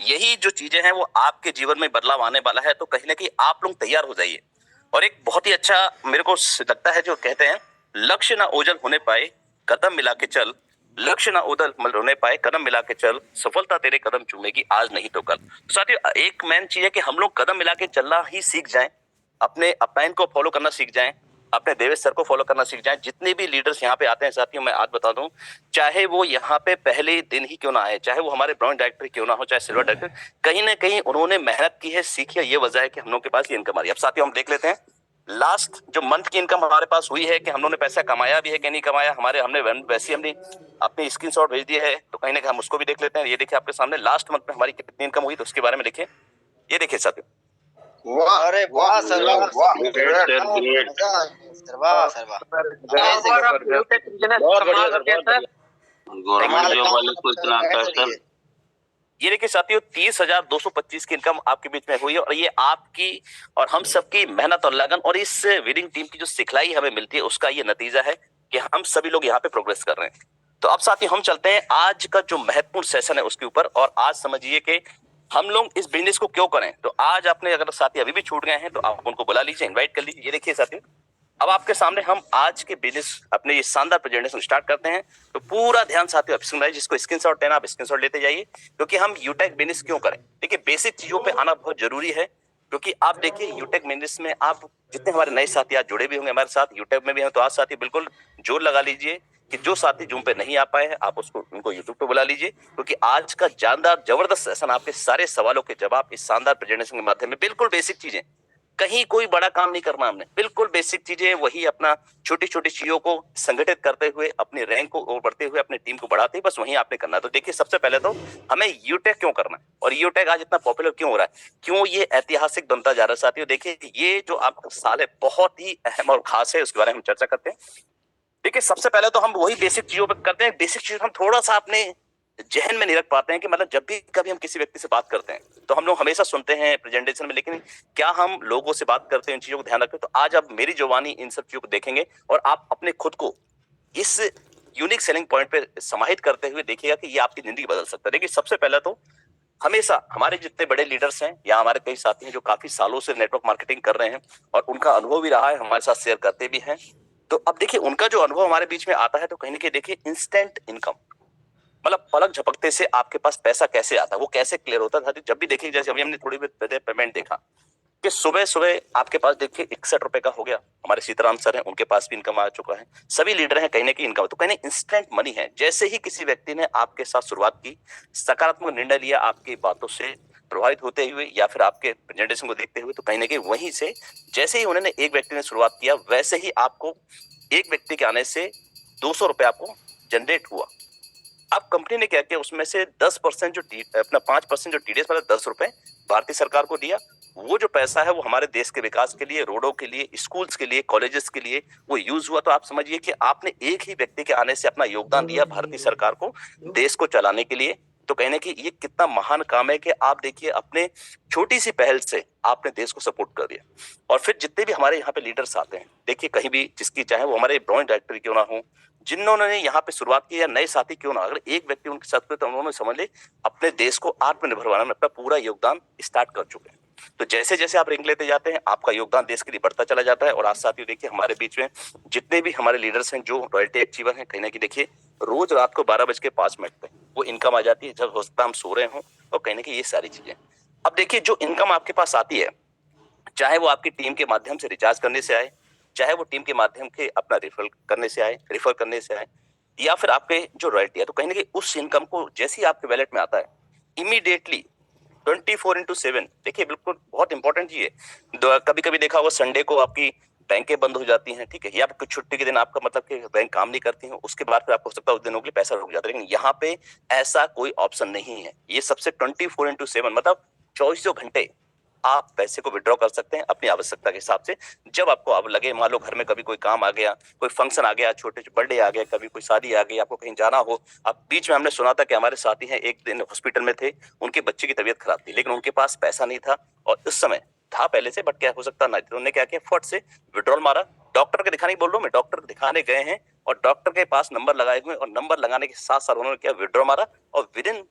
यही जो चीजें हैं वो आपके जीवन में बदलाव आने वाला है, तो कहीं ना कहीं आप लोग तैयार हो जाइए। और एक बहुत ही अच्छा मेरे को लगता है जो कहते हैं, लक्ष्य ना ओझल होने पाए कदम मिला के चल, लक्ष्य ना ओझल होने पाए कदम मिला के चल, सफलता तेरे कदम चूमेगी आज नहीं तो कल। तो साथियों, एक मेन चीज है कि हम लोग कदम मिला के चलना ही सीख जाएं, अपने अपलाइन को फॉलो करना सीख जाएं, अपने देवेश सर को फॉलो करना सीख जाएं। जितने भी लीडर्स यहाँ पे आते हैं साथियों, मैं आज बता दूं, चाहे वो यहाँ पे पहले दिन ही क्यों ना आए, चाहे वो हमारे ब्रॉन्ज डायरेक्टर क्यों ना हो, चाहे सिल्वर डायरेक्टर, कहीं ना कहीं उन्होंने मेहनत की है, सीखी है, ये वजह है कि हम लोग के पास ये इनकम आ रही है। अब साथियों हम देख लेते हैं लास्ट जो मंथ की इनकम हमारे पास हुई है, कि हम लोगों ने पैसा कमाया भी है कि नहीं कमाया। हमने वैसे हमने अपनी स्क्रीनशॉट भेज दिया है, तो कहीं ना कहीं हम उसको भी देख लेते हैं। ये देखिए आपके सामने लास्ट मंथ में हमारी कितनी इनकम हुई, तो उसके बारे में देखिए। ये देखिए साथियों, वाह, अरे वाह सर, वाह वाह, ग्रेट सर, ग्रेट सर, वाह सर, वाह। बहुत बढ़िया सर, बहुत बढ़िया। गवर्नमेंट जॉब वाले को इतना कष्ट। ये देखिए साथियों, 30,225 की इनकम आपके बीच में हुई है, और ये आपकी और हम सबकी मेहनत और लगन और इस विनिंग टीम की जो सिखलाई हमें मिलती है, उसका ये नतीजा है कि हम सभी लोग यहाँ पे प्रोग्रेस कर रहे हैं। तो अब साथियों हम चलते हैं आज का जो महत्वपूर्ण सेशन है उसके ऊपर, और आज समझिए कि हम लोग इस बिजनेस को क्यों करें। तो आज आपने अगर साथी अभी भी छूट गए हैं तो आप उनको बुला लीजिए, इन्वाइट कर लीजिए। ये देखिए साथियों, अब आपके सामने हम आज के बिजनेस अपने ये शानदार प्रेजेंटेशन स्टार्ट करते हैं। तो पूरा ध्यान साथियों आप सुनाइए, जिसको स्क्रीनशॉट लेना आप स्क्रीनशॉट लेते जाइए, क्योंकि हम यूटेक बिजनेस क्यों करें। देखिए बेसिक चीजों पे आना बहुत जरूरी है, क्योंकि आप देखिए यूटेक बिजनेस में आप जितने हमारे नए साथी आज जुड़े भी होंगे हमारे साथ यूटेक में भी हैं, तो आज साथी बिल्कुल जोर लगा लीजिए कि जो साथी जूम पे नहीं आ पाए हैं आप उसको उनको यूट्यूब पे बुला लीजिए, क्योंकि आज का जानदार जबरदस्त सेशन आपके सारे सवालों के जवाब इस शानदार प्रेजेंटेशन के माध्यम में, बिल्कुल बेसिक चीजें, कहीं कोई बड़ा काम नहीं करना हमने, बिल्कुल बेसिक चीजें वही अपना छोटी छोटी चीजों को संगठित करते हुए अपने रैंक को और बढ़ते हुए अपनी टीम को बढ़ाते हुए बस वही आपने करना है। तो देखिए सबसे पहले तो हमें यूटेक क्यों करना है और यूटेक आज इतना पॉपुलर क्यों हो रहा है, क्यों ये ऐतिहासिक बनता जा रहा है। साथियों देखिए ये जो आपका साल है बहुत ही अहम और खास है, उसके बारे में हम चर्चा करते हैं। देखिए सबसे पहले तो हम वही बेसिक चीजों पर करते हैं। बेसिक चीज हम थोड़ा सा अपने जहन में नहीं रख पाते हैं कि मतलब जब भी कभी हम किसी व्यक्ति से बात करते हैं तो हम लोग हमेशा सुनते हैं प्रेजेंटेशन में, लेकिन क्या हम लोगों से बात करते हैं इन चीजों को ध्यान रखते हैं। तो आज आप मेरी जुबानी इन सब चीजों को देखेंगे और आप अपने खुद को इस यूनिक सेलिंग पॉइंट पे समाहित करते हुए देखिएगा कि ये आपकी जिंदगी बदल सकता है। देखिए सबसे पहले तो हमेशा हमारे जितने बड़े लीडर्स हैं या हमारे कई साथी हैं जो काफी सालों से नेटवर्क मार्केटिंग कर रहे हैं और उनका अनुभव भी रहा है, हमारे साथ शेयर करते भी हैं। तो अब देखिए उनका जो अनुभव हमारे बीच में आता है, तो कहीं ना कहीं देखिए इंस्टेंट इनकम, मतलब पलक झपकते से आपके पास पैसा कैसे आता है, वो कैसे क्लियर होता था। जब भी देखिए जैसे अभी हमने थोड़ी देर पहले पेमेंट देखा कि सुबह सुबह आपके पास देखिए 61 रुपए का हो गया। हमारे सीताराम सर हैं, उनके पास भी इनकम आ चुका है, सभी लीडर हैं कहीं ना कहीं इनकम, तो कहीं इंस्टेंट मनी है। जैसे ही किसी व्यक्ति ने आपके साथ शुरुआत की, सकारात्मक निर्णय लिया आपकी बातों से प्रभावित होते हुए या फिर आपके प्रेजेंटेशन को देखते हुए, तो कहीं ना कहीं वहीं से जैसे ही उन्होंने एक व्यक्ति ने शुरुआत किया वैसे ही आपको एक व्यक्ति के आने से 200 रुपए आपको जनरेट हुआ। अब कंपनी ने क्या किया, उसमें से 10% जो अपना 5% जो टीडीएस मतलब 10 रुपए भारतीय सरकार को दिया। वो जो पैसा है वो हमारे देश के विकास के लिए, रोडों के लिए, स्कूल्स के लिए, कॉलेजेस के लिए वो यूज हुआ। तो आप समझिए कि आपने एक ही व्यक्ति के आने से अपना योगदान दिया भारतीय सरकार को, देश को चलाने के लिए। तो कहने की ये कितना महान काम है कि आप देखिए अपने छोटी सी पहल से आपने देश को सपोर्ट कर दिया। और फिर जितने भी हमारे यहाँ पे लीडर्स आते हैं, देखिए कहीं भी जिसकी चाहे वो हमारे ब्रांच डायरेक्टर क्यों ना हो, जिन्होंने यहाँ पे शुरुआत की या नए साथी क्यों ना, अगर एक व्यक्ति उनके साथ तो उन्होंने समझ ले अपने देश को आत्मनिर्भर बनाने में अपना पूरा योगदान स्टार्ट कर चुके हैं। तो जैसे जैसे आप रैंक लेते जाते हैं आपका योगदान देश के लिए बढ़ता चला जाता है। और आज साथियों देखिए हमारे बीच में जितने भी हमारे लीडर्स हैं जो रॉयल्टी अचीवर हैं, कहीं ना कहीं देखिए रोज रात को 12:05 पे वो इनकम आ जाती है, जब हो सकता है हम सो रहे हों, और कहीं ना कहीं ये सारी चीजें। अब देखिए जो इनकम आपके पास आती है, चाहे वो आपकी टीम के माध्यम से रिचार्ज करने से आए, चाहे वो टीम के माध्यम के अपना रेफर करने से आए, या फिर आपके जो रॉयल्टी है, तो कहीं ना कहीं उस इनकम को जैसे ही आपके वैलेट में आता है इमीडिएटली 24/7, देखिए बिल्कुल बहुत इंपॉर्टेंट चीज है। कभी कभी देखा होगा संडे को आपकी बैंकें बंद हो जाती हैं, ठीक है, या कुछ छुट्टी के दिन आपका मतलब कि बैंक काम नहीं करती है, उसके बाद फिर आपको हो सकता है उस दिनों के लिए पैसा रुक जाता है। लेकिन यहाँ पे ऐसा कोई ऑप्शन नहीं है, ये सबसे 24/7 मतलब 24 घंटे आप पैसे को विड्रॉ कर सकते हैं अपनी आवश्यकता के हिसाब से। जब आपको अब लगे, मान लो घर में कभी कोई काम आ गया, कोई फंक्शन आ गया, छोटे बर्थडे आ गया, कभी कोई शादी आ गई, आपको कहीं जाना हो। अब बीच में हमने सुना था कि हमारे साथी हैं एक दिन हॉस्पिटल में थे, उनके बच्चे की तबीयत खराब थी, लेकिन उनके पास पैसा नहीं था, और उस समय था पहले से, बट क्या हो सकता ना, तो उन्होंने क्या किया, फट से विड्रॉल मारा। डॉक्टर के दिखाने बोल रहा हूँ मैं, डॉक्टर दिखाने गए हैं और डॉक्टर के पास नंबर लगाए हुए, और नंबर लगाने के साथ साथ उन्होंने क्या विड्रॉ मारा, और विद इन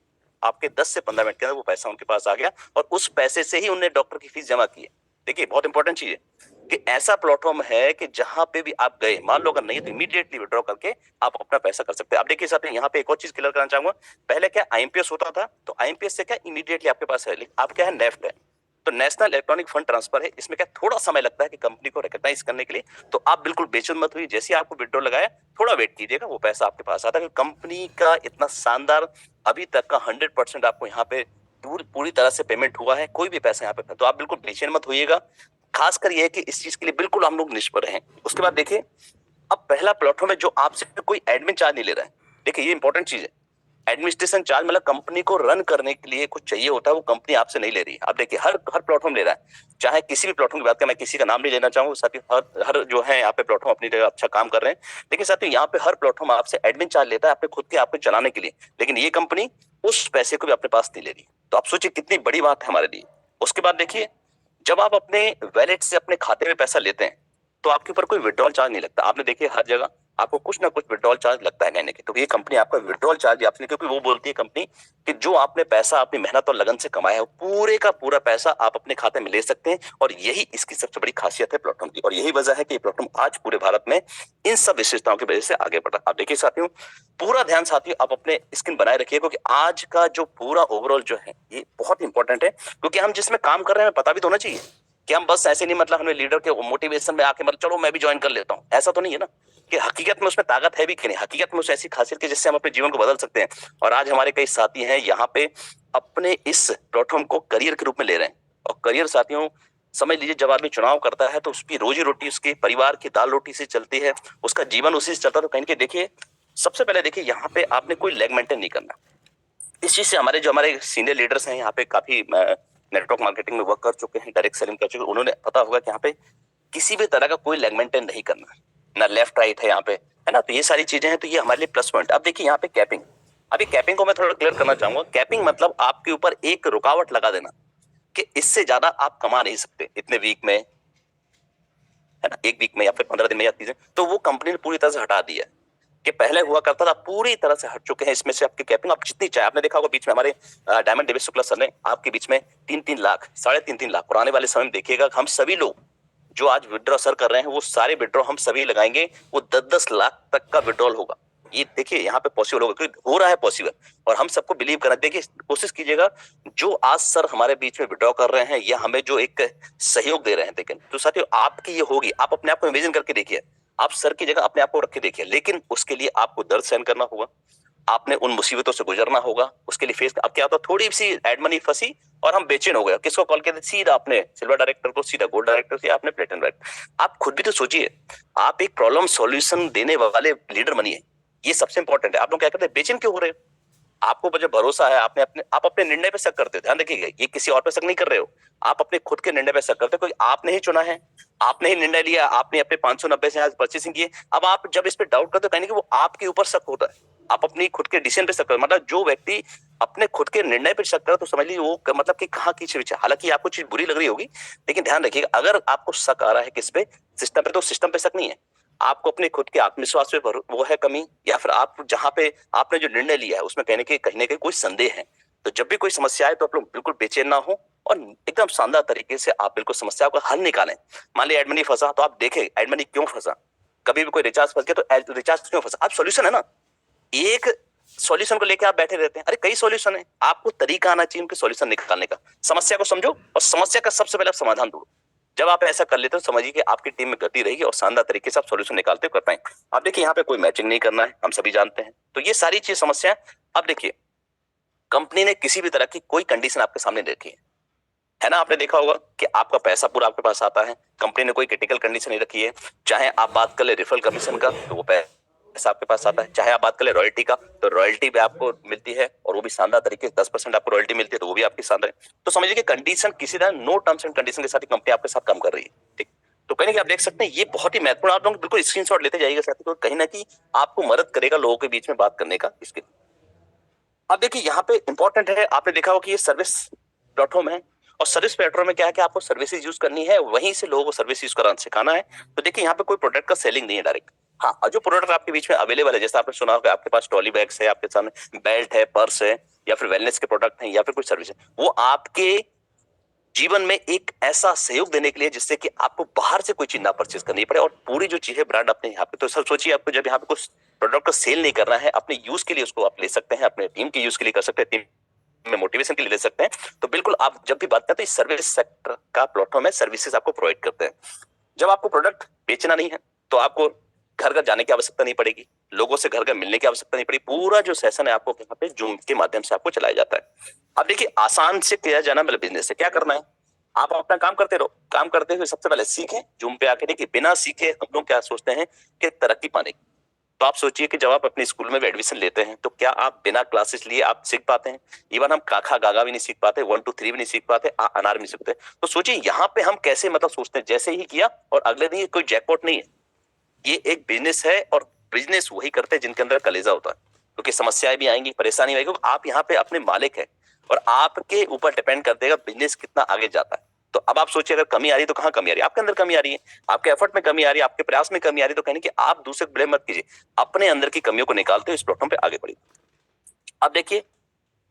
आपके 10 से 15 मिनट के अंदर वो पैसा उनके पास आ गया और उस पैसे से ही उन्होंने डॉक्टर की फीस जमा की है। देखिए बहुत इंपॉर्टेंट चीज है कि ऐसा प्लेटफॉर्म है कि जहां पे भी आप गए, मान लो अगर नहीं तो इमीडिएटली विड्रॉ करके आप अपना पैसा कर सकते हैं। आप देखिए साथ में यहाँ पे एक और चीज क्लियर करना चाहूंगा। पहले क्या आईएमपीएस होता था, तो आईएमपीएस से क्या इमीडिएटली आपके पास है, लेकिन आप क्या है नेफ्ट है, तो नेशनल इलेक्ट्रॉनिक फंड ट्रांसफर है। इसमें क्या थोड़ा समय लगता है कि कंपनी को रिकॉग्नाइज करने के लिए, तो आप बिल्कुल बेचैन मत हुई। जैसे ही आपको विड्रॉ लगाया थोड़ा वेट कीजिएगा, वो पैसा आपके पास आता है। कंपनी का इतना शानदार अभी तक का 100% आपको यहाँ पे पूरी तरह से पेमेंट हुआ है, कोई भी पैसा यहाँ पे, तो आप बिल्कुल बेचैन मत होइएगा। खासकर ये है कि इस चीज के लिए बिल्कुल हम लोग निष्पक्ष हैं। उसके बाद देखिए, अब पहला प्लेटफॉर्म है जो आपसे कोई एडमिन चार्ज नहीं ले रहा है। देखिए ये इंपॉर्टेंट चीज है। एडमिनिस्ट्रेशन चार्ज मतलब कंपनी को रन करने के लिए कुछ चाहिए होता है, वो कंपनी आपसे नहीं ले रही है। आप देखिए हर प्लेटफॉर्म ले रहा है, चाहे किसी भी प्लेटफॉर्म की बात करें, मैं किसी का नाम नहीं लेना चाहूंगा, साथ ही हर जो है यहाँ पे प्लेटफॉर्म अपनी जगह अच्छा काम कर रहे हैं, लेकिन साथ ही यहाँ पे हर प्लेटफॉर्म आपसे एडमिन चार्ज लेता है अपने खुद के आपको चलाने के लिए, लेकिन ये कंपनी उस पैसे को भी अपने पास नहीं ले रही। तो आप सोचिए कितनी बड़ी बात है हमारे लिए। उसके बाद देखिए, जब आप अपने वैलेट से अपने खाते में पैसा लेते हैं तो आपके ऊपर कोई विड्रॉल चार्ज नहीं लगता। आपने देखिए हर जगह आपको कुछ ना कुछ विड्रॉल चार्ज लगता है कहने के, तो ये कंपनी आपका विड्रॉल चार्ज आपने, क्योंकि वो बोलती है कंपनी कि जो आपने पैसा अपनी मेहनत और लगन से कमाया है पूरे का पूरा पैसा आप अपने खाते में ले सकते हैं, और यही इसकी सबसे बड़ी खासियत है प्लेटफॉर्म की, और यही वजह है कि ये प्लेटफॉर्म आज पूरे भारत में इन सब विशेषताओं की वजह से आगे बढ़ रहा है। आप देखिए साथियों, पूरा ध्यान साथियों आप अपने स्क्रीन बनाए रखिए, क्योंकि आज का जो पूरा ओवरऑल जो है ये बहुत इंपॉर्टेंट है, क्योंकि हम जिसमें काम कर रहे हैं पता भी तो होना चाहिए कि हम बस ऐसे नहीं, मतलब हमें लीडर के मोटिवेशन में आके मतलब चलो मैं भी ज्वाइन कर लेता हूँ, ऐसा तो नहीं है ना, कि हकीकत में उसमें ताकत है भी कि नहीं, हकीकत में उस ऐसी खासियत की जिससे हम अपने जीवन को बदल सकते हैं। और आज हमारे कई साथी हैं यहाँ पे अपने इस प्लेटफॉर्म को करियर के रूप में ले रहे हैं, और करियर साथियों समझ लीजिए जब आदमी चुनाव करता है तो उसकी रोजी रोटी उसके परिवार की दाल रोटी से चलती है, उसका जीवन उसी से चलता है। तो कहीं के देखिए, सबसे पहले देखिए यहाँ पे आपने कोई लेग मेंटेन नहीं करना। इस चीज से हमारे सीनियर लीडर्स हैं यहाँ पे, काफी नेटवर्क मार्केटिंग में वर्क कर चुके हैं, डायरेक्ट सेलिंग कर चुके हैं, उन्होंने पता होगा कि यहाँ पे किसी भी तरह का कोई लेग मेंटेन नहीं करना, ना लेफ्ट राइट है यहाँ पे, है ना। तो ये सारी चीजें हैं, तो ये हमारे लिए प्लस पॉइंट। अब देखिए यहाँ पे कैपिंग, अभी कैपिंग को मैं थोड़ा क्लियर करना चाहूंगा। कैपिंग मतलब आपके ऊपर एक रुकावट लगा देना कि इससे ज्यादा आप कमा नहीं सकते इतने वीक में, है ना, एक वीक में या फिर 15 दिन में या 30 दिन, तो वो कंपनी ने पूरी तरह से हटा दिया कि पहले हुआ करता था, पूरी तरह से हट चुके हैं इसमें से। आपकी कैपिंग आप जितनी चाहे, आपने देखा होगा बीच में हमारे डायमंड देवेश शुक्ला सर ने आपके बीच में 3-3 लाख 3.5 लाख पुराने वाले समय में देखिएगा, हम सभी लोग जो आज विड्रॉ सर कर रहे हैं वो सारे विड्रॉ हम सभी लगाएंगे, वो 10-10 लाख तक का विड्रॉल होगा। ये देखिए यहाँ पे पॉसिबल होगा, क्योंकि हो रहा है पॉसिबल, और हम सबको बिलीव करना। देखिए कोशिश कीजिएगा, जो आज सर हमारे बीच में विड्रॉ कर रहे हैं या हमें जो एक सहयोग दे रहे हैं, लेकिन तो साथियों आपकी ये होगी, आप अपने आप को इमेजिन करके देखिए, आप सर की जगह अपने आप को रख के देखिए, लेकिन उसके लिए आपको दर्द सहन करना होगा, आपने उन मुसीबतों से गुजरना होगा, उसके लिए फेस। अब क्या होता, थोड़ी सी एड मनी फंसी और हम बेचैन हो गए, किसको कॉल किया, सीधा आपने सिल्वर डायरेक्टर को, सीधा गोल्ड डायरेक्टर से आपने प्लेटिनम डायरेक्टर। आप खुद भी तो सोचिए, आप एक प्रॉब्लम सॉल्यूशन देने वाले लीडर बनिए, ये सबसे इंपॉर्टेंट है। आप लोग क्या करते हैं, बेचैन क्यों हो रहे हो? आपको मुझे भरोसा है, आप अपने निर्णय पे शक करते हो, ध्यान रखिएगा, ये किसी और पे शक नहीं कर रहे हो, आप अपने खुद के निर्णय पे शक करते हो, क्योंकि आपने ही चुना है, आपने ही निर्णय लिया, आपने अपने 590 से आज परचेसिंग किए। अब आप जब इस पे डाउट करते हो, कहीं कि वो आपके ऊपर शक होता है, आप अपनी खुद के डिसीजन पे शक करते, मतलब जो व्यक्ति अपने खुद के निर्णय पे शक करे तो समझ लीजिए वो मतलब कि कहाँ की चीज, हालांकि आपको चीज बुरी लग रही होगी, लेकिन ध्यान रखिएगा, अगर आपको शक आ रहा है किस पे, सिस्टम पे, तो सिस्टम पे शक नहीं है, आपको अपने खुद के आत्मविश्वास पे वो है कमी, या फिर आप जहां पे आपने जो निर्णय लिया है उसमें कहीं ना कहीं कोई संदेह है। तो जब भी कोई समस्या आए तो आप लोग बिल्कुल बेचैन ना हो, और एकदम शानदार तरीके से आप बिल्कुल समस्या का हल निकालें। मान लीजिए एडमनी फंसा, तो आप देखें एडमनी क्यों फंसा, कभी भी कोई रिचार्ज फंस गया तो रिचार्ज क्यों फंसा, आप सोल्यूशन है ना, एक सॉल्यूशन को लेकर आप बैठे रहते हैं, अरे कई सॉल्यूशन है, आपको तरीका आना चाहिए उनके सॉल्यूशन निकालने का। समस्या को समझो और समस्या का सबसे पहले आप समाधान ढूंढो। जब आप ऐसा कर लेते हो समझिए कि आपकी टीम में गति रहेगी और शानदार तरीके से आप सॉल्यूशन निकालते कर पाएंगे। आप देखिए यहाँ पे कोई मैचिंग नहीं करना है, हम सभी जानते हैं, तो ये सारी चीज समस्या है। अब देखिए कंपनी ने किसी भी तरह की कोई कंडीशन आपके सामने नहीं रखी है ना, आपने देखा होगा कि आपका पैसा पूरा आपके पास आता है, कंपनी ने कोई क्रिटिकल कंडीशन नहीं रखी है। चाहे आप बात कर ले रेफरल कमीशन का, तो वो पैसा आपके पास आता है, चाहे आप बात कर ले रॉयल्टी का, तो रॉयल्टी भी आपको मिलती है, और वो भी शानदार तरीके से 10% आपको रॉयल्टी मिलती है, तो वो भी आपकी शानदार है। तो समझिए कि कंडीशन किसी तरह नो टर्म्स एंड कंडीशन के साथ ही कंपनी आपके साथ काम कर रही है, ठीक। तो कहीं ना कहीं आप देख सकते हैं ये बहुत ही महत्वपूर्ण, आप लोग बिल्कुल स्क्रीनशॉट लेते जाइएगा साथ, तो कहीं ना कहीं आपको मदद करेगा लोगों के बीच में बात करने का इसके। अब देखिए यहाँ पे इंपॉर्टेंट है, आपने देखा होगा कि ये सर्विस प्लेटफॉर्म है, और सर्विस प्लेटफॉर्म में क्या है कि आपको सर्विसेज यूज करनी है, वहीं से लोगों को सर्विस यूज कराना सिखाना है। तो देखिए यहाँ पे कोई प्रोडक्ट का सेलिंग नहीं है डायरेक्ट, हाँ, और जो प्रोडक्ट आपके बीच में अवेलेबल है, जैसे आपने सुना होगा आपके पास ट्रॉली बैग्स है, आपके सामने बेल्ट है, पर्स है, या फिर वेलनेस के प्रोडक्ट हैं, या फिर कुछ सर्विस है, वो आपके जीवन में एक ऐसा सहयोग देने के लिए जिससे कि आपको बाहर से कोई चीज ना परचेज करनी पड़े, और पूरी जो चीज है ब्रांड अपने यहाँ पे। तो सर सोचिए, आपको जब यहाँ पे कुछ प्रोडक्ट को सेल नहीं करना है, अपने यूज के लिए उसको आप ले सकते हैं, अपने टीम के यूज के लिए कर सकते हैं, टीम में मोटिवेशन के लिए ले सकते हैं। तो बिल्कुल आप जब भी बात करते हैं, सर्विस सेक्टर का प्लेटफॉर्म है, सर्विसेज आपको प्रोवाइड करते हैं। जब आपको प्रोडक्ट बेचना नहीं है तो आपको घर घर जाने की आवश्यकता नहीं पड़ेगी, लोगों से घर घर मिलने की आवश्यकता नहीं पड़ेगी, पूरा जो सेशन है आपको यहाँ पे जूम के माध्यम से आपको चलाया जाता है। अब देखिए, आसान से किया जाना मतलब बिजनेस से क्या करना है, आप अपना काम करते रहो, काम करते हुए सबसे पहले सीखें, जूम पे आके देखिए, बिना सीखे हम लोग क्या सोचते हैं कि तरक्की पाने की। तो आप सोचिए कि जब आप अपने स्कूल में एडमिशन लेते हैं तो क्या आप बिना क्लासेस लिए आप सीख पाते हैं? इवन हम काखा गागा भी नहीं सीख पाते, 1 2 3 भी नहीं सीख पाते, अनार भी नहीं सीखते। तो सोचिए यहाँ पे हम कैसे मतलब सोचते हैं, जैसे ही किया और अगले दिन कोई जैकपॉट नहीं है, ये एक बिजनेस है, और बिजनेस वही करते हैं जिनके अंदर कलेजा होता है, क्योंकि समस्याएं भी आएंगी, परेशानी आएगी, आप यहाँ पे अपने मालिक है, और आपके ऊपर डिपेंड कर देगा बिजनेस कितना आगे जाता है। तो अब आप सोचिए, अगर कमी आ रही है तो कहाँ कमी आ रही है? आपके अंदर कमी आ रही है, आपके एफर्ट में कमी आ रही है, आपके प्रयास में कमी आ रही है, तो कहने कि आप दूसरे ब्लेम मत कीजिए, अपने अंदर की कमियों को निकालते हुए इस प्लेटफॉर्म पे आगे बढ़िए। अब देखिए,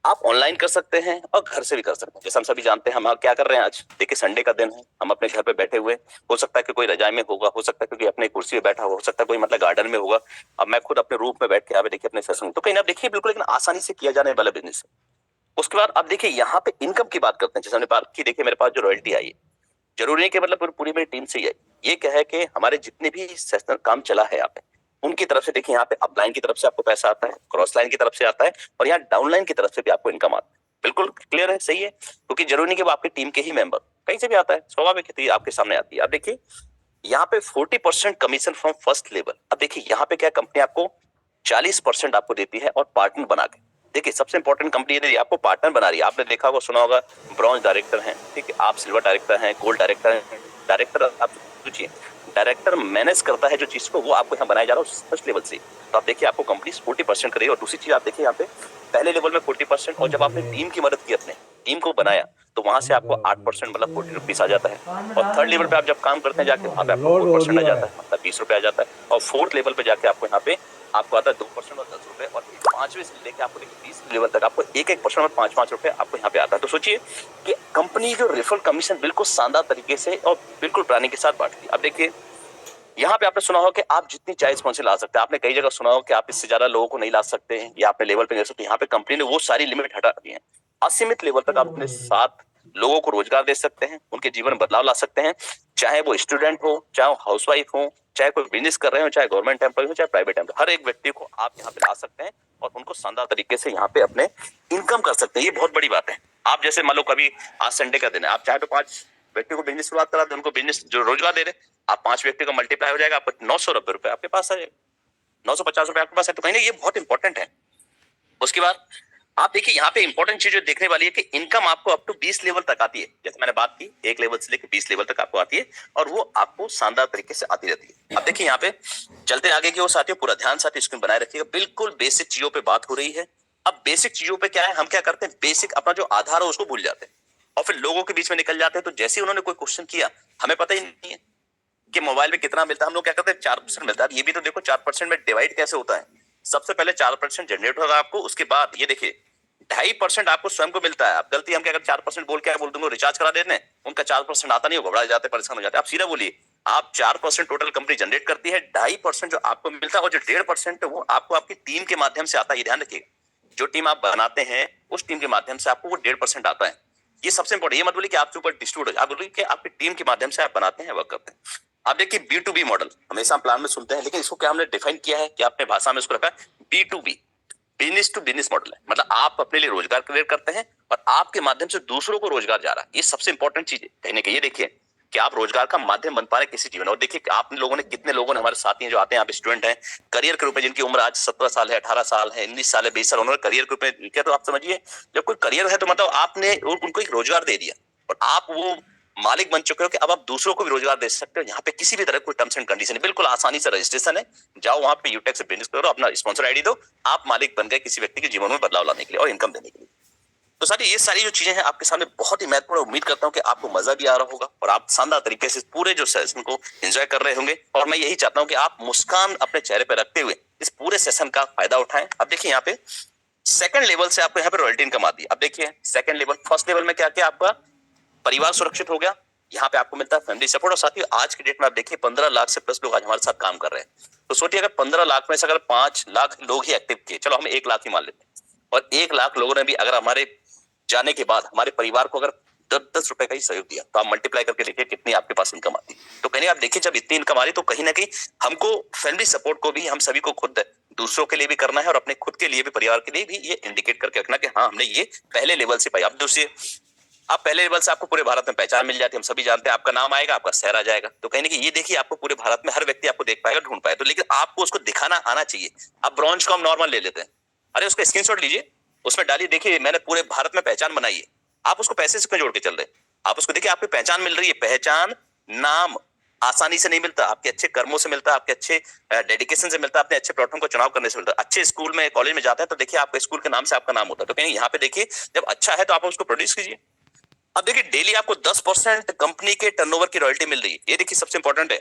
आप ऑनलाइन कर सकते हैं और घर से भी कर सकते हैं। जैसे हम सभी जानते हैं, हम क्या कर रहे हैं आज, देखिए संडे का दिन है, हम अपने घर पे बैठे हुए, हो सकता है कि कोई रजाई में होगा, हो सकता है कि कोई अपने कुर्सी पे बैठा हो सकता है कोई मतलब गार्डन में होगा। अब मैं खुद अपने रूम में बैठ के यहाँ पे देखिए अपने सेशन, तो कहीं ना देखिए बिल्कुल लेकिन आसानी से किया जाने वाला बिजनेस है। उसके बाद अब देखिए यहाँ पे इनकम की बात करते हैं। जैसे हमने बात की, देखिए मेरे पास जो रॉयल्टी आई है, जरूरी नहीं कि मतलब पूरी मेरी टीम से ही आई, ये क्या है कि हमारे जितने भी सेशनल काम चला है यहाँ पे, उनकी तरफ से देखिए यहाँ पे अपलाइन की तरफ से आपको पैसा आता है, क्रॉस लाइन की तरफ से आता है, और यहाँ डाउनलाइन की तरफ से भी आपको इनकम आता है। बिल्कुल क्लियर है, सही है, क्योंकि जरूरी नहीं कि वो आपकी टीम के ही मेंबर, कहीं से भी आता है, स्वाभाविक है, आपके सामने आती है। अब देखिए यहाँ पे 40% कमीशन फ्रॉम फर्स्ट लेवल। अब देखिए यहाँ पे क्या, कंपनी आपको 40% आपको देती है, और पार्टनर बना के, देखिए सबसे इंपॉर्टेंट कंपनी यदि आपको पार्टनर बना रही है, आपने देखा होगा सुना होगा, ब्रॉन्ज डायरेक्टर हैं, ठीक है, आप सिल्वर डायरेक्टर हैं, गोल्ड डायरेक्टर हैं, डायरेक्टर आप सोचिए, डायरेक्टर मैनेज करता है जो चीज को, वो आपको यहाँ बनाया जा रहा है फर्स्ट लेवल से। तो आप देखिए आपको कंपनी 40% करेगी। और दूसरी चीज आप देखिए यहाँ पे पहले लेवल में 40%, और जब आपने टीम की मदद की, अपने टीम को बनाया, तो वहां से आपको 8% मतलब 40 रुपीज आ जाता है। और थर्ड लेवल पे आप जब काम करते हैं जाके, वहां पे आपको 4% आ जाता है, मतलब 20 रुपए आ जाता है। और फोर्थ लेवल पे जाके आपको यहाँ पे आपको आता है 2% और 10 रुपए, और पांचवें से लेके आपको देखिए 20 लेवल तक आपको 1% और 5 रुपए आपको यहाँ पे आता है। तो सोचिए कि कंपनी जो रेफरल कमीशन बिल्कुल शानदार तरीके से और बिल्कुल प्लानिंग के साथ बांटती है। अब देखिए यहाँ पे आपने सुना होगा कि आप जितनी चाहे स्पॉन्सर ला सकते हैं, आपने कई जगह सुना होगा कि आप इससे ज्यादा लोगों को नहीं ला सकते हैं, या अपने लेवल पे नहीं ला सकते। यहाँ पे कंपनी ने वो सारी लिमिट हटा दी है, असीमित लेवल तक आप अपने साथ लोगों को रोजगार दे सकते हैं, उनके जीवन में बदलाव ला सकते हैं, चाहे वो स्टूडेंट हो, चाहे वो हाउसवाइफ हो, चाहे कोई बिजनेस कर रहे हो, चाहे गवर्नमेंट एम्प्लॉय हो, चाहे प्राइवेट एम्प्लॉय, हर एक व्यक्ति को आप यहाँ पे ला सकते हैं, और उनको शानदार तरीके से यहाँ पे अपने इनकम कर सकते हैं। ये बहुत बड़ी बात है। आप जैसे मान लो कभी आज संडे का दिन है, आप चाहे तो 5 व्यक्ति को बिजनेस शुरुआत करा दे, उनको बिजनेस जो रोजगार दे रहे, आप 5 व्यक्ति का मल्टीप्लाई हो जाएगा, आपको 900 रुपए आपके पास आ जाएगा, 950 रुपए आपके पास है। तो कहीं ना ये बहुत इंपॉर्टेंट है। उसके बाद आप देखिए यहाँ पे इंपॉर्टेंट चीज जो देखने वाली है कि इनकम आपको अप टू 20 लेवल तक आती है। जैसे मैंने बात की, 1 लेवल से लेकर 20 लेवल तक आपको आती है, और वो आपको शानदार तरीके से आती रहती है। अब देखिए यहाँ पे चलते आगे की ओर साथियों, पूरा ध्यान साथियों स्क्रीन बनाए रखिएगा। बिल्कुल बेसिक चीजों पे बात हो रही है। अब बेसिक चीजों पे क्या है, हम क्या करते हैं, बेसिक अपना जो आधार है उसको भूल जाते हैं, और फिर लोगों के बीच में निकल जाते हैं। तो जैसे ही उन्होंने कोई क्वेश्चन किया, हमें पता ही नहीं है कि मोबाइल में कितना मिलता है, हम लोग क्या करते हैं 4% मिलता है। ये भी तो देखो 4% में डिवाइड कैसे होता है। सबसे पहले 4% जनरेट होगा आपको, उसके बाद ये देखिए 2.5% आपको स्वयं को मिलता है। आप गलती हम क्या कर 4% बोल के बोल दूंगा रिचार्ज करा देते हैं, उनका 4% आता नहीं, घबरा जाते, परेशान हो जाते। आप सीधा बोलिए, आप 4% टोटल कंपनी जनरेट करती है, 2.5% जो आपको मिलता है, और जो 1.5% है वो आपको आपकी टीम के माध्यम से आता है। ये ध्यान रखिएगा, जो टीम आप बनाते हैं उस टीम के माध्यम से आपको वो 1.5% आता है। ये सबसे इंपॉर्टेंट। ये मत बोलिए कि आपके ऊपर डिस्ट्रीब्यूट हो, आप बोलिए कि आपकी टीम के माध्यम से आप बनाते हैं, वर्क करते हैं। आप देखिए B2B मॉडल हमेशा हम प्लान में सुनते हैं, लेकिन इसको क्या हमने डिफाइन किया है कि अपने भाषा में इसको रखा है B2B, business to business model है। मतलब आप अपने लिए रोजगार क्रिएट करते हैं, और आपके माध्यम से दूसरों को रोजगार जा रहा है। ये सबसे इंपॉर्टेंट चीज है कहने के। ये देखिए कि आप रोजगार का माध्यम बन पा रहे किसी जीवन। और देखिए आप लोगों ने, कितने लोगों ने, हमारे साथी हैं जो आते हैं, आप स्टूडेंट हैं, करियर के रूप में, जिनकी उम्र आज 17 साल है, 18 साल है, 19 साल है, 20 साल, उन्होंने करियर के रूप में किया। तो आप समझिए जब कोई करियर है तो मतलब आपने उनको एक रोजगार दे दिया, और आप वो मालिक बन चुके हो कि अब आप दूसरों को भी रोजगार दे सकते हो। यहाँ पे किसी भी तरह कोई टर्म्स एंड कंडीशन, बिल्कुल आसानी से रजिस्ट्रेशन है, जाओ वहां पे यूटेक से बिजनेस करो, अपना स्पॉन्सर आईडी दो, आप मालिक बन गए किसी व्यक्ति के जीवन में बदलाव लाने के लिए और इनकम देने के लिए। तो सारी ये सारी जो चीजें हैं आपके सामने बहुत ही महत्वपूर्ण, उम्मीद करता हूँ कि आपको मजा भी आ रहा होगा और आप शानदार तरीके से पूरे जो सेशन को एंजॉय कर रहे होंगे। और मैं यही चाहता हूँ कि आप मुस्कान अपने चेहरे पे रखते हुए इस पूरे सेशन का फायदा उठाएं। अब देखिए यहाँ पे सेकंड लेवल से आपको यहाँ पे रॉयल्टी इनकम आती है। अब देखिए सेकंड लेवल, फर्स्ट लेवल में क्या क्या आपका परिवार सुरक्षित हो गया, यहाँ पे आपको मिलता है फैमिली सपोर्ट। और साथ ही आज की डेट में आप देखिए 15 लाख से प्लस लोग आज हमारे साथ काम कर रहे हैं। तो सोचिए अगर 15 लाख में से अगर 5 लाख लोग ही एक्टिव किए, चलो हम 1 लाख ही मान लेते हैं, और 1 लाख लोगों ने भी अगर हमारे जाने के बाद हमारे परिवार को अगर 10-10 रुपए का ही सहयोग दिया, तो आप मल्टीप्लाई करके देखिए कितनी आपके पास इनकम आती है। तो कहीं आप देखिए जब इतनी इनकम आ रही तो कहीं ना कहीं हमको फैमिली सपोर्ट को भी हम सभी को खुद दूसरों के लिए भी करना है और अपने खुद के लिए भी, परिवार के लिए भी ये इंडिकेट करके रखना कि हाँ हमने ये पहले लेवल से पाई। अब दूसरे आप पहले लेवल से आपको पूरे भारत में पहचान मिल जाती है, हम सभी जानते हैं, आपका नाम आएगा, आपका शहर आ जाएगा। तो कहीं ना कहीं ये देखिए आपको पूरे भारत में हर व्यक्ति आपको देख पाएगा, ढूंढ पाएगा। तो लेकिन आपको उसको दिखाना आना चाहिए। अब ब्रॉन्ज को हम नॉर्मल ले लेते हैं, अरे उसका स्क्रीनशॉट लीजिए, उसमें डालिए, देखिए मैंने पूरे भारत में पहचान बनाई है। आप उसको पैसे से क्यों जोड़ के चल रहे हैं? आप उसको देखिए, आपकी पहचान मिल रही है। पहचान नाम आसानी से नहीं मिलता, आपके अच्छे कर्मों से मिलता है, आपके अच्छे डेडिकेशन से मिलता है, अपने अच्छे प्लेटफॉर्म को चुनाव करने से मिलता है। अच्छे स्कूल में, कॉलेज में जाते हैं तो देखिए आपके स्कूल के नाम से आपका नाम होता है। तो कहीं यहाँ पे देखिए जब अच्छा है तो आप उसको प्रोड्यूस कीजिए। अब देखिए डेली आपको 10% कंपनी के टर्नओवर की रॉयल्टी मिल रही है। ये देखिए सबसे इंपॉर्टेंट है,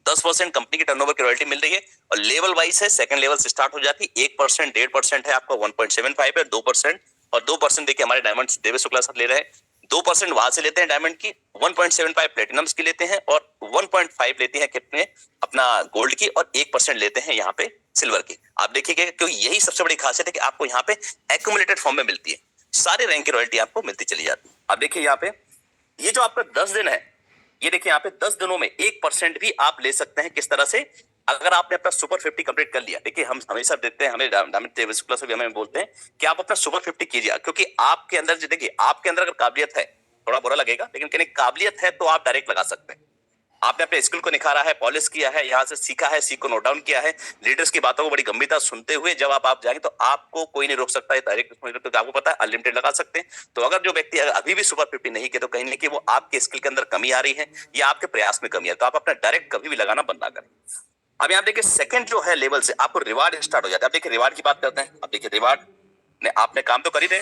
10% कंपनी के टर्नओवर की रॉयल्टी मिल रही है और लेवल वाइज है। सेकंड लेवल से स्टार्ट हो जाती है, 1%, 1.5% है आपका, 1.75 है, 2% और 2% देखिए हमारे डायमंड देवेश शुक्ला सर ले रहे हैं। 2% वहां से लेते हैं डायमंड की, 1.75 प्लेटिनम्स की लेते हैं और 1.5 लेते हैं कितने अपना गोल्ड की, और 1% लेते हैं यहाँ पे सिल्वर की। आप देखिएगा क्योंकि यही सबसे बड़ी खासियत है कि आपको यहाँ पे एक्यूमुलेटेड फॉर्म में मिलती है, सारे रैंक की रॉयल्टी आपको मिलती चली जाती है। अब देखिए यहाँ पे ये जो आपका 10 दिन है, ये देखिए यहाँ पे 10 दिनों में 1% भी आप ले सकते हैं। किस तरह से? अगर आपने अपना सुपर 50 कंप्लीट कर लिया। देखिए हम हमेशा देखते हैं, हमें डायमंड देवेश शुक्ला से भी हमें बोलते हैं कि आप अपना सुपर 50 कीजिए, क्योंकि आपके अंदर जो, देखिए आपके अंदर अगर काबिलियत है, थोड़ा बुरा लगेगा लेकिन कहने काबिलियत है तो आप डायरेक्ट लगा सकते हैं। आपने अपने स्किल को निखारा है, पॉलिश किया है, यहाँ से सीखा है, सीख को नोट डाउन किया है, लीडर्स की बातों को बड़ी गंभीरता सुनते हुए जब आप जाएंगे तो आपको कोई नहीं रोक सकता है। डायरेक्ट तो आपको पता है अनलिमिटेड लगा सकते हैं। तो अगर जो व्यक्ति अभी भी सुपर 50 नहीं किया तो कहीं ना कहीं वो आपके स्किल के अंदर कमी आ रही है या आपके प्रयास में कमी है, तो आप अपना डायरेक्ट कभी भी लगाना बंद ना करें। अब यहाँ देखिए सेकंड जो है लेवल से आपको रिवार्ड स्टार्ट हो जाता है। अब देखिए रिवार्ड की बात करते हैं। अब देखिए रिवार्ड ने आपने काम तो कर ही दे,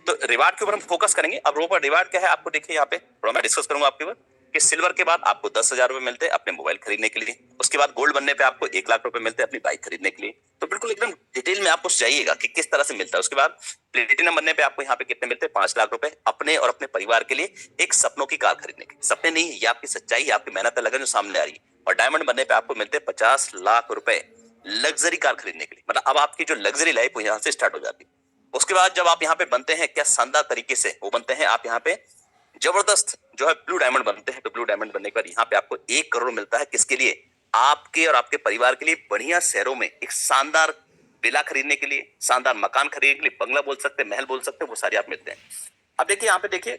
तो रिवार्ड के ऊपर हम फोकस करेंगे। अब रिवार्ड क्या है आपको देखिए यहाँ पे थोड़ा मैं डिस्कस करूंगा आपके ऊपर कि सिल्वर के बाद आपको 10,000 रुपए मिलते हैं अपने मोबाइल खरीदने के लिए। उसके बाद गोल्ड बनने पे आपको 1 लाख रुपए मिलते हैं अपनी बाइक खरीदने के लिए। तो बिल्कुल एकदम डिटेल में आपको जाइएगा कि किस तरह से मिलता है। उसके बाद प्लेटिनम बनने पे आपको यहाँ पे कितने मिलते हैं? 5 लाख रुपए अपने और अपने परिवार के लिए एक सपनों की कार खरीदने के। सपने नहीं है, ये आपकी सच्चाई, आपकी मेहनत लगन जो सामने आ रही है। और डायमंड बनने पे आपको मिलते हैं 50 लाख रुपए लग्जरी कार खरीदने के लिए। मतलब अब आपकी जो लग्जरी लाइफ यहाँ से स्टार्ट हो जाती है। उसके बाद जब आप यहाँ पे बनते हैं, क्या शानदार तरीके से वो बनते हैं, आप यहाँ पे जबरदस्त जो है ब्लू डायमंड बनते हैं। तो ब्लू डायमंड बनने के बाद यहाँ पे आपको 1 करोड़ मिलता है। किसके लिए? आपके और आपके परिवार के लिए। बढ़िया शहरों में एक शानदार विला खरीदने के लिए, शानदार मकान खरीदने के लिए, बंगला बोल सकते हैं, महल बोल सकते हैं, वो सारे आप मिलते हैं। अब देखिए यहाँ पे देखिए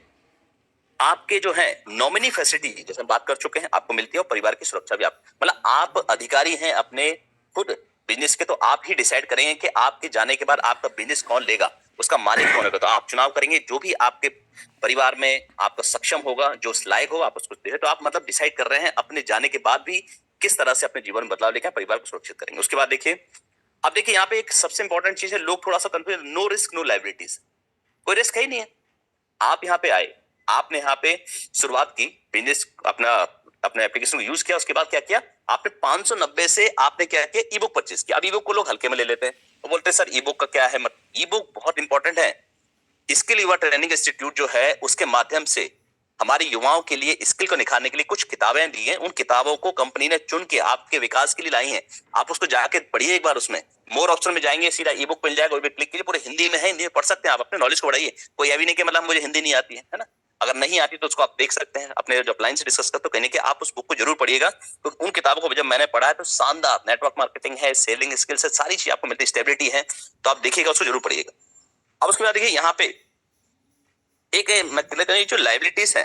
आपके जो है नॉमिनी फैसिलिटी जैसे हम बात कर चुके हैं आपको मिलती है, और परिवार की सुरक्षा भी आप, मतलब आप अधिकारी हैं अपने खुद बिजनेस के, तो आप ही डिसाइड करेंगे कि आपके जाने के बाद आपका बिजनेस कौन लेगा, उसका मालिक कौन होगा। तो आप चुनाव करेंगे, जो भी आपके परिवार में आपका सक्षम होगा, जो उस लायक होगा, आप उसको देंगे। तो आप मतलब डिसाइड कर रहे हैं अपने जाने के बाद भी किस तरह से अपने जीवन में बदलाव लेकर परिवार को सुरक्षित करेंगे। उसके बाद देखिए अब देखिए यहाँ पे एक सबसे इंपॉर्टेंट चीज है, लोग थोड़ा सा confuse, no risk no liabilities. कोई रिस्क ही नहीं है। आप यहाँ पे आए, आपने यहाँ पे शुरुआत की बिजनेस, अपने एप्लीकेशन को यूज किया। उसके बाद क्या किया आपने? 590 से आपने क्या किया? ई बुक परचेज किया। अब ई बुक को लोग हल्के में ले लेते हैं, वो बोलते हैं सर ई बुक का क्या है। ई बुक बहुत इंपॉर्टेंट है। स्किल युवा ट्रेनिंग इंस्टीट्यूट जो है उसके माध्यम से हमारे युवाओं के लिए स्किल को निखारने के लिए कुछ किताबें दी हैं। उन किताबों को कंपनी ने चुन के आपके विकास के लिए लाई हैं। आप उसको जाके पढ़िए एक बार। उसमें मोर ऑप्शन में जाएंगे, सीधा ई बुक मिल जाएगा, क्लिक कीजिए, पूरे हिंदी में है, हिंदी में पढ़ सकते हैं आप, अपने नॉलेज को बढ़ाइए। कोई अभी नहीं कि मतलब मुझे हिंदी नहीं आती है ना। अगर नहीं आती तो उसको आप देख सकते हैं अपने जो अपलाइन से डिस्कस करते, तो कहने के आप उस बुक को जरूर पढ़िएगा। तो उन किताबों को जब मैंने पढ़ा है तो शानदार नेटवर्क मार्केटिंग है, सेलिंग स्किल्स है, सारी चीज आपको मिलती है, स्टेबिलिटी है। तो आप देखिएगा, उसको जरूर पढ़िएगा। अब उसके बाद देखिए यहाँ पे एक मैं क्लियर करें, जो लायबिलिटीज है,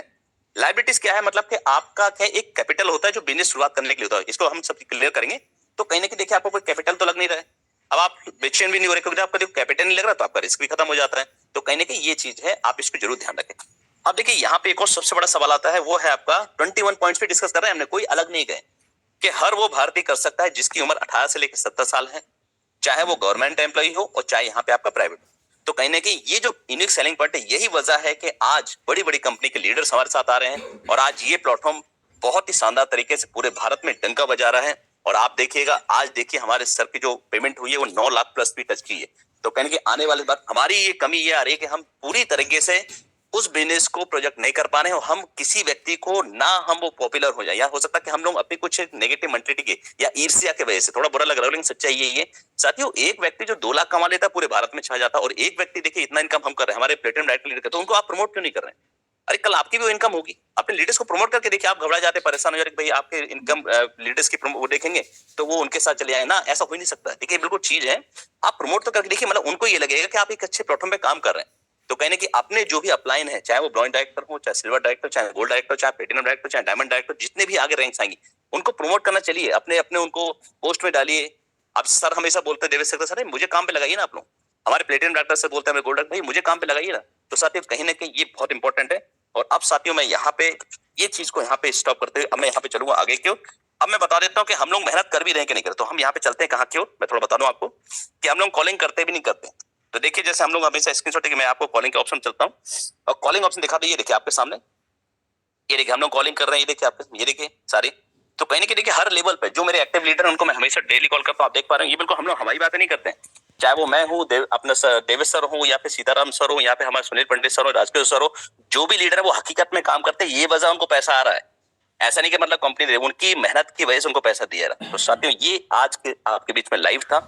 लायबिलिटीज क्या है? मतलब कि आपका क्या एक कैपिटल होता है जो बिजनेस शुरुआत करने के लिए होता है। इसको हम सब क्लियर करेंगे। तो कहीं ना कहीं देखिए आपको कोई कैपिटल तो लग नहीं रहा है। अब आप बेचैन भी नहीं हो रहे क्योंकि आपका कैपिटल नहीं लग रहा, तो आपका रिस्क भी खत्म हो जाता है। तो कहीं ना कहीं ये चीज है, आप इसको जरूर ध्यान रखें। अब देखिए यहाँ पे एक और सबसे बड़ा सवाल आता है, वो है आपका 21 पॉइंट्स पे डिस्कस कर रहे हैं हमने, कोई अलग नहीं गए कि हर वो भारतीय कर सकता है जिसकी उम्र 18 से लेकर 70 साल है, चाहे वो गवर्नमेंट एम्प्लॉय हो और चाहे यहाँ पे आपका प्राइवेट। तो कहीं ना कहीं ये जो यूनिक सेलिंग पॉइंट है, यही वजह है कि आज बड़ी बड़ी कंपनी के लीडर्स हमारे साथ आ रहे हैं और आज ये प्लेटफॉर्म बहुत ही शानदार तरीके से पूरे भारत में डंका बजा रहा है। और आप देखिएगा, आज देखिए हमारे सर की जो पेमेंट हुई है वो 9 लाख प्लस भी टच की है। तो कहने की आने वाली बात हमारी ये कमी ये आ रही है कि हम पूरी तरीके से उस बिजनेस को प्रोजेक्ट नहीं कर पा रहे हैं और हम किसी व्यक्ति को ना हम वो पॉपुलर हो जाए, या हो सकता है कि हम लोग अपनी कुछ नेगेटिव मेंटलिटी के या ईर्ष्या के वजह से, थोड़ा बुरा लग रहा है लेकिन सच्चाई यही है साथियों, एक व्यक्ति जो 2 लाख कमा लेता है पूरे भारत में छा जाता है, और एक व्यक्ति देखिए इतना इनकम हम कर रहे हैं, हमारे प्लेटिनम डायरेक्टर लीडर, तो उनको आप प्रमोट क्यों नहीं कर रहे हैं? अरे कल आपकी भी इनकम होगी, अपने लीडर्स को प्रमोट करके देखिए, आप घबरा जाते, परेशान हो जाते, भाई आपके इनकम लीडर्स की वो देखेंगे तो वो उनके साथ चले आए ना, ऐसा हो ही नहीं सकता। देखिए बिल्कुल चीज है, आप प्रमोट तो करके देखिए, मतलब उनको ये लगेगा कि आप एक अच्छे प्लेटफॉर्म पे काम कर रहे हैं। तो कहने की अपने जो भी अपलाइन है, चाहे वो ब्रॉन्ज डायरेक्टर हो, चाहे सिल्वर डायरेक्टर, चाहे गोल्ड डायरेक्टर, चाहे प्लेटिनम डायरेक्टर, चाहे डायमंड डायरेक्टर, जितने भी आगे रैंक्स आएंगी उनको प्रमोट करना चलिए, अपने अपने उनको पोस्ट में डालिए। अब सर हमेशा बोलते हैं देवेश सर, मुझे काम पे लगाइए ना आप लोग, हमारे प्लेटिनम डायरेक्टर से बोलते हैं, हमें गोल्ड डायरेक्टर, भाई मुझे काम पे लगाइए ना। तो साथियों कहीं ना कहीं ये बहुत इंपॉर्टेंट है। और अब साथियों मैं यहाँ पे ये चीज को यहाँ पे स्टॉप करते हुए अब मैं यहाँ पे चलूंगा आगे क्यों। अब मैं बता देता हूँ कि हम लोग मेहनत कर भी रहे हैं कि नहीं कर, तो हम यहाँ पे चलते हैं कहाँ क्यों, मैं थोड़ा बता दूं आपको कि हम लोग कॉलिंग करते भी नहीं करते। तो देखिए जैसे हम लोग हमेशा स्क्रीनशॉट है कि मैं आपको कॉलिंग के ऑप्शन चलता हूँ और कॉलिंग ऑप्शन दिखा दीजिए, देखिए आपके सामने, ये देखिए हम लोग कॉलिंग कर रहे हैं, ये देखिए आपके, ये देखिए सारी। तो कहीं ना कहीं देखिए हर लेवल पे जो मेरे एक्टिव लीडर हैं उनको मैं हमेशा डेली कॉल करता हूँ, आप देख पा रहे हैं, ये बिल्कुल हम लोग हमारी बातें नहीं करते हैं, चाहे वो मैं हूँ, अपना देवेश सर हो, या फिर सीताराम सर हो, या फिर हमारे सुनील पंडित सर हो, राजकीय सर हो, जो भी लीडर है वो हकीकत में काम करते हैं, ये वजह उनको पैसा आ रहा है, ऐसा नहीं कि मतलब कंपनी दे, उनकी मेहनत की वजह से उनको पैसा दिया रहा। तो साथियों ये आज के आपके बीच में लाइव था।